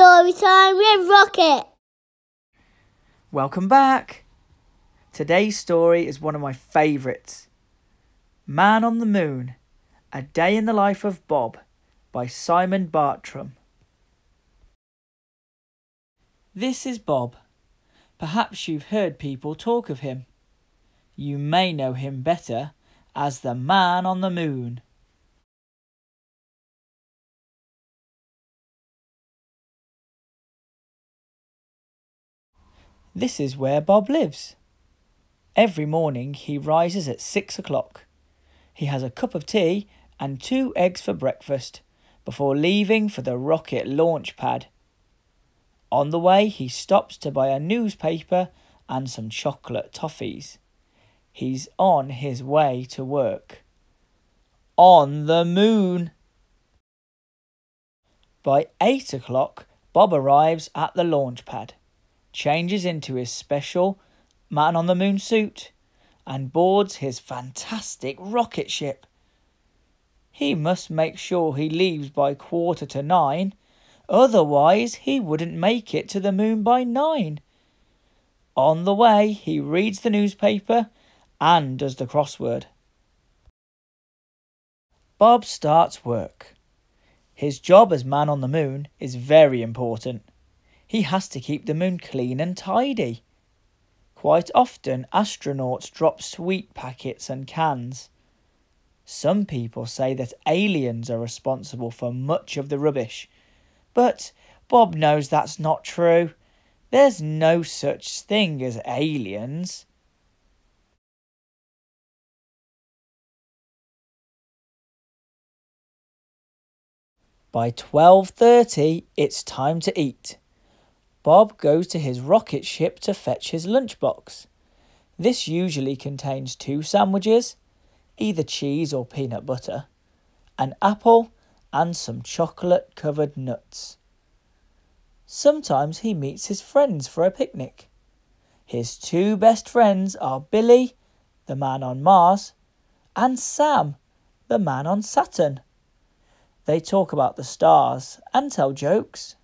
Story time with Rocket. Welcome back. Today's story is one of my favourites. Man on the Moon, A Day in the Life of Bob by Simon Bartram. This is Bob. Perhaps you've heard people talk of him. You may know him better as the Man on the Moon. This is where Bob lives. Every morning he rises at 6 o'clock. He has a cup of tea and 2 eggs for breakfast before leaving for the rocket launch pad. On the way he stops to buy a newspaper and some chocolate toffees. He's on his way to work. On the moon! By 8 o'clock Bob arrives at the launch pad, changes into his special Man on the Moon suit and boards his fantastic rocket ship. He must make sure he leaves by 9:15, otherwise he wouldn't make it to the moon by 9. On the way he reads the newspaper and does the crossword. Bob starts work. His job as Man on the Moon is very important. He has to keep the moon clean and tidy. Quite often, astronauts drop sweet packets and cans. Some people say that aliens are responsible for much of the rubbish, but Bob knows that's not true. There's no such thing as aliens. By 12:30, it's time to eat. Bob goes to his rocket ship to fetch his lunchbox. This usually contains 2 sandwiches, either cheese or peanut butter, an apple and some chocolate-covered nuts. Sometimes he meets his friends for a picnic. His 2 best friends are Billy, the man on Mars, and Sam, the man on Saturn. They talk about the stars and tell jokes.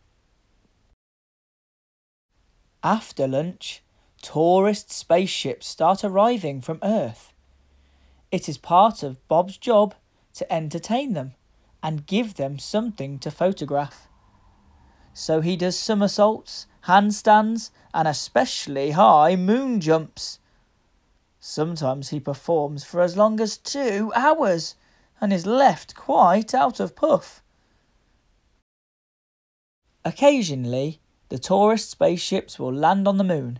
After lunch, tourist spaceships start arriving from Earth. It is part of Bob's job to entertain them and give them something to photograph. So he does somersaults, handstands, and especially high moon jumps. Sometimes he performs for as long as 2 hours and is left quite out of puff. Occasionally, the tourist spaceships will land on the moon.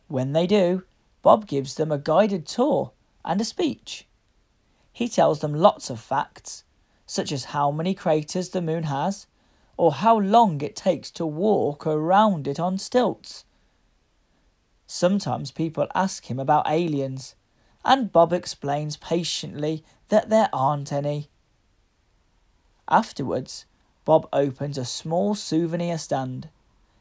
When they do, Bob gives them a guided tour and a speech. He tells them lots of facts, such as how many craters the moon has, or how long it takes to walk around it on stilts. Sometimes people ask him about aliens, and Bob explains patiently that there aren't any. Afterwards, Bob opens a small souvenir stand,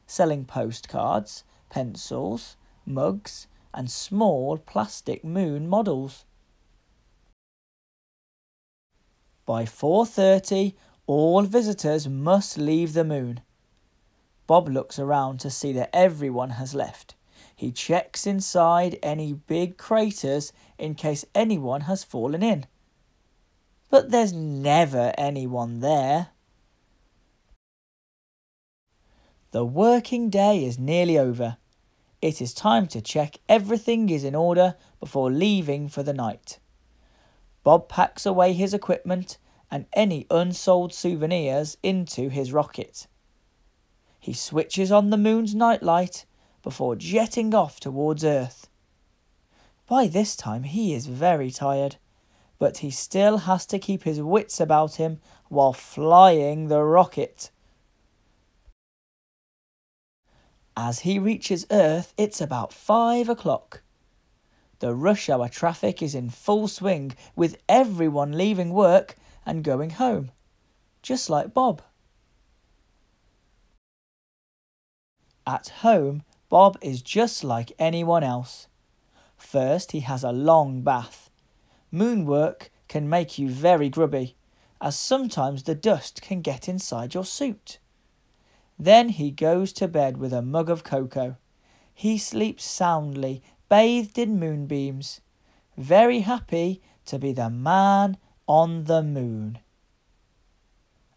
selling postcards, pencils, mugs, and small plastic moon models. By 4:30, all visitors must leave the moon. Bob looks around to see that everyone has left. He checks inside any big craters in case anyone has fallen in. But there's never anyone there. The working day is nearly over. It is time to check everything is in order before leaving for the night. Bob packs away his equipment and any unsold souvenirs into his rocket. He switches on the moon's nightlight before jetting off towards Earth. By this time he is very tired, but he still has to keep his wits about him while flying the rocket. As he reaches Earth, it's about 5 o'clock. The rush hour traffic is in full swing, with everyone leaving work and going home, just like Bob. At home, Bob is just like anyone else. First, he has a long bath. Moon work can make you very grubby, as sometimes the dust can get inside your suit. Then he goes to bed with a mug of cocoa. He sleeps soundly, bathed in moonbeams, very happy to be the man on the moon.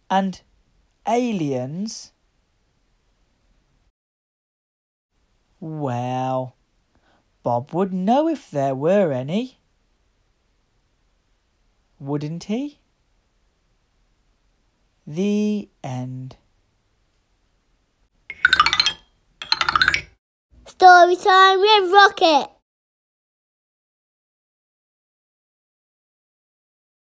And aliens? Well, Bob would know if there were any, wouldn't he? The end. Story time with Rocket.